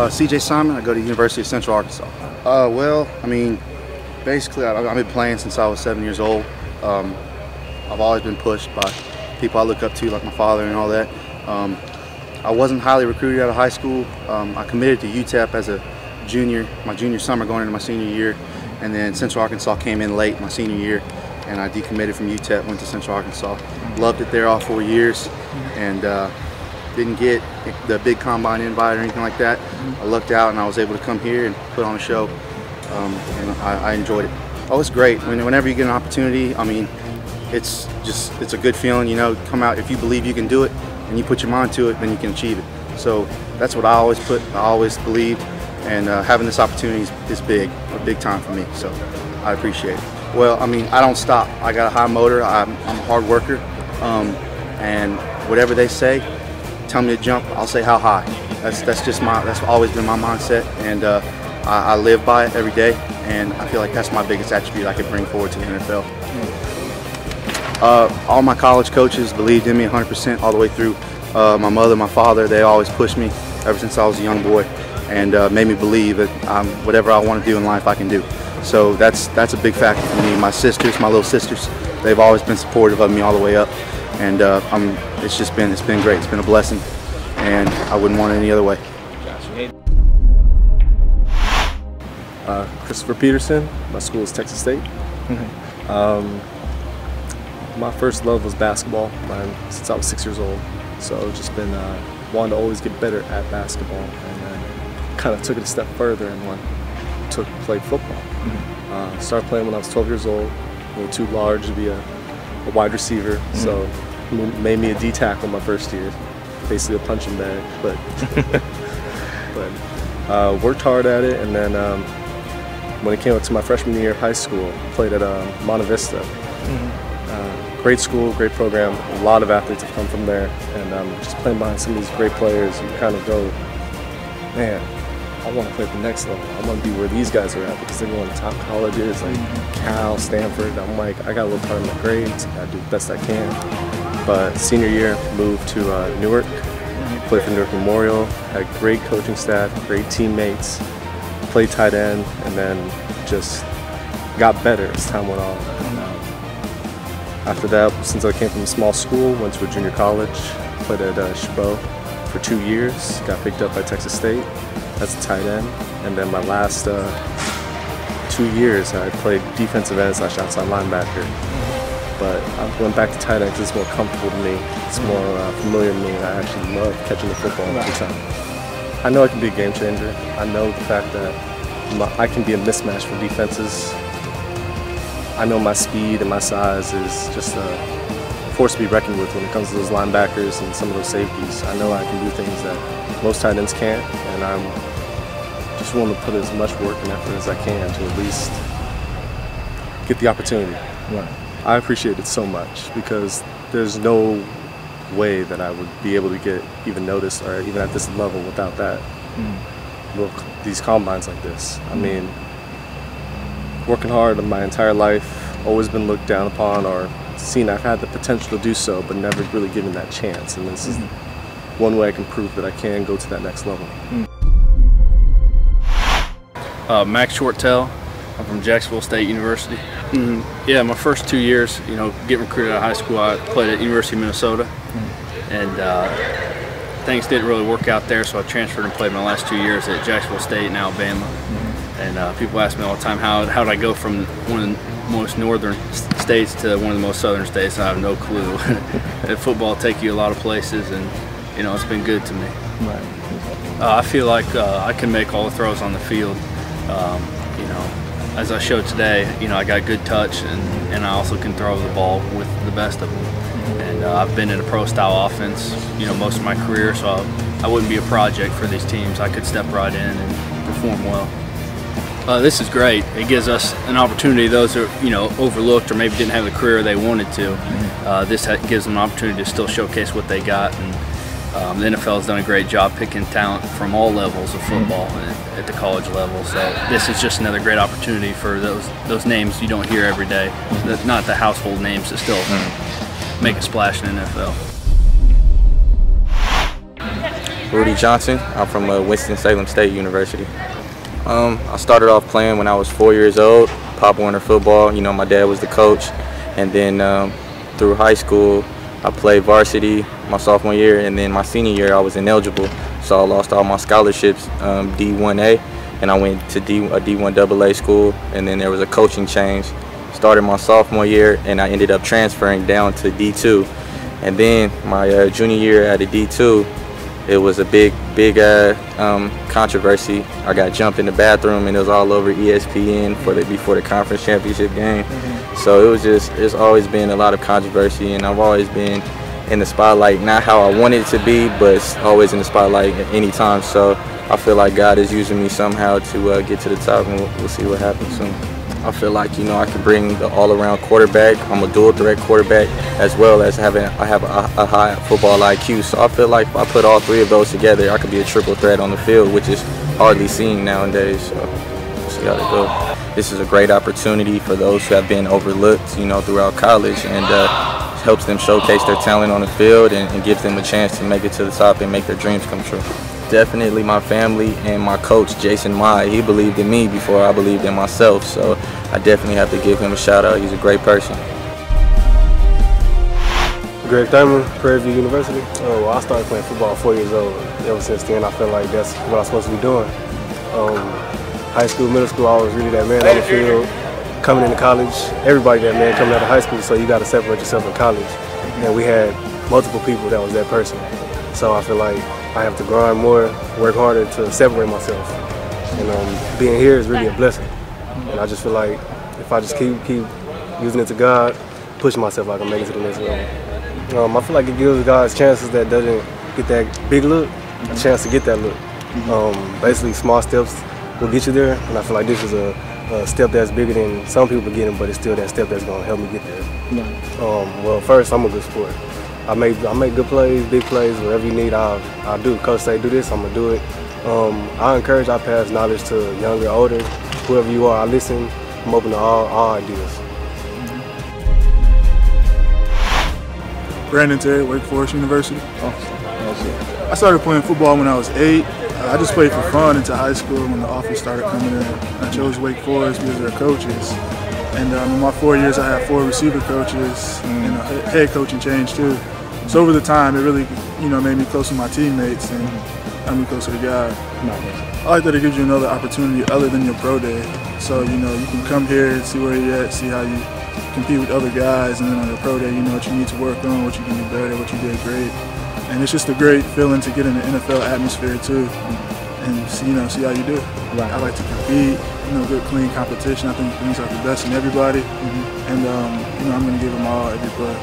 CJ Simon. I go to University of Central Arkansas. Well, I mean, basically, I've been playing since I was 7 years old. I've always been pushed by people I look up to, like my father and all that. I wasn't highly recruited out of high school. I committed to UTEP as a junior, my junior summer going into my senior year, and then Central Arkansas came in late my senior year, and I decommitted from UTEP, went to Central Arkansas. Loved it there all 4 years, and didn't get the big combine invite or anything like that. I lucked out and I was able to come here and put on a show, and I enjoyed it. Oh, it's great. Whenever you get an opportunity, I mean, it's a good feeling, you know, come out, if you believe you can do it and you put your mind to it, then you can achieve it. So that's what I always believed, and having this opportunity is big, a big time for me, so I appreciate it. Well, I mean, I don't stop. I got a high motor, I'm a hard worker, and whatever they say, tell me to jump, I'll say how high. That's always been my mindset, and I live by it every day, and I feel like that's my biggest attribute I could bring forward to the NFL. All my college coaches believed in me 100% all the way through. My mother, my father, they always pushed me ever since I was a young boy, and made me believe that whatever I want to do in life I can do. So that's a big factor for me. My sisters, my little sisters, they've always been supportive of me all the way up, and it's been great. It's been a blessing, and I wouldn't want it any other way. Christopher Peterson. My school is Texas State. My first love was basketball since I was 6 years old. So I've just been wanting to always get better at basketball, and then kind of took it a step further and played football. Started playing when I was 12 years old, a little too large to be a wide receiver, so made me a D tackle my first year, basically a punching bag. But worked hard at it, and then when it came up to my freshman year of high school, played at Monte Vista. Great school, great program. A lot of athletes have come from there, and just playing behind some of these great players, you kind of go, man, I want to play at the next level. I want to be where these guys are at, because they're going to top colleges like Cal, Stanford. I'm like, I got a little part of my grades. I gotta do the best I can. But senior year, moved to Newark, played for Newark Memorial. Had great coaching staff, great teammates. Played tight end, and then just got better as time went on. After that, since I came from a small school, went to a junior college, played at Chabot for 2 years, got picked up by Texas State as a tight end, and then my last 2 years I played defensive end / outside linebacker. But I went back to tight end because it's more comfortable to me, it's more familiar to me, and I actually love catching the football all the time. I know I can be a game changer. I know the fact that I can be a mismatch for defenses. I know my speed and my size is just a force to be reckoned with when it comes to those linebackers and some of those safeties. I know I can do things that most tight ends can't, and I'm just willing to put as much work and effort as I can to at least get the opportunity. Right. I appreciate it so much, because there's no way that I would be able to get even noticed or even at this level without that. These combines like this. I mean, working hard my entire life, always been looked down upon or seen I've had the potential to do so, but never really given that chance. And this is one way I can prove that I can go to that next level. Max Shortell. I'm from Jacksonville State University. Yeah, my first 2 years, you know, getting recruited out of high school, I played at University of Minnesota, and things didn't really work out there, so I transferred and played my last 2 years at Jacksonville State in Alabama. And people ask me all the time, how did I go from one of the most northern states to one of the most southern states? And I have no clue. Football take you a lot of places, and you know, it's been good to me. Right. I feel like I can make all the throws on the field. You know, as I showed today, you know, I got good touch, and I also can throw the ball with the best of them. And I've been in a pro-style offense, you know, most of my career, so I wouldn't be a project for these teams. I could step right in and perform well. This is great. It gives us an opportunity. Those who are, you know, overlooked or maybe didn't have the career they wanted to. This gives them an opportunity to still showcase what they got. And the NFL has done a great job picking talent from all levels of football at the college level. So this is just another great opportunity for those names you don't hear every day. Not the household names that still make a splash in the NFL. Rudy Johnson. I'm from Winston-Salem State University. I started off playing when I was 4 years old, Pop Warner football. You know, my dad was the coach. And then through high school, I played varsity my sophomore year, and then my senior year I was ineligible. So I lost all my scholarships, D1A, and I went to a D1 AA school, and then there was a coaching change. Started my sophomore year, and I ended up transferring down to D2. And then my junior year at a D2, it was a big controversy. I got jumped in the bathroom, and it was all over ESPN before the conference championship game. So it's always been a lot of controversy, and I've always been in the spotlight, not how I wanted it to be, but it's always in the spotlight at any time. So I feel like God is using me somehow to get to the top, and we'll see what happens soon. I feel like, you know, I can bring the all-around quarterback. I'm a dual threat quarterback, as well as I have a high football IQ. So I feel like if I put all three of those together, I could be a triple threat on the field, which is hardly seen nowadays. So we'll see how it goes. This is a great opportunity for those who have been overlooked, you know, throughout college, and helps them showcase their talent on the field and gives them a chance to make it to the top and make their dreams come true. Definitely my family and my coach, Jason Mai. He believed in me before I believed in myself, so I definitely have to give him a shout out. He's a great person. Greg Thurman, Prairie View University. Well, I started playing football 4 years old. Ever since then, I feel like that's what I'm supposed to be doing. High school, middle school, I was really that man on the field. Coming into college, everybody that man coming out of high school, so you got to separate yourself in college. And we had multiple people that was that person. So I feel like I have to grind more, work harder to separate myself. And being here is really a blessing. And I just feel like if I just keep using it to God, pushing myself, I can make it to the next level. I feel like it gives guys chances that doesn't get that big look, a chance to get that look. Basically, small steps will get you there, and I feel like this is a step that's bigger than some people getting, but it's still that step that's going to help me get there. Well, first, I'm a good sport. I make good plays, big plays, whatever you need, I'll do. Coach say do this, I'm gonna do it. I encourage, I pass knowledge to younger, older, whoever you are. I listen. I'm open to all ideas. Brandon Terry, Wake Forest University. I started playing football when I was 8. I just played for fun into high school when the offers started coming in. I chose Wake Forest because of their coaches. And in my 4 years, I had 4 receiver coaches and a head coaching change too. So over the time, it really, made me close to my teammates and got me closer to God. I like that it gives you another opportunity other than your pro day. So you can come here and see where you're at, see how you compete with other guys, and then on your pro day, you know what you need to work on, what you can do better, what you did great. And it's just a great feeling to get in the NFL atmosphere too, and see how you do. Right. I like to compete, good clean competition. I think it brings out the best in everybody, and I'm going to give them all every play.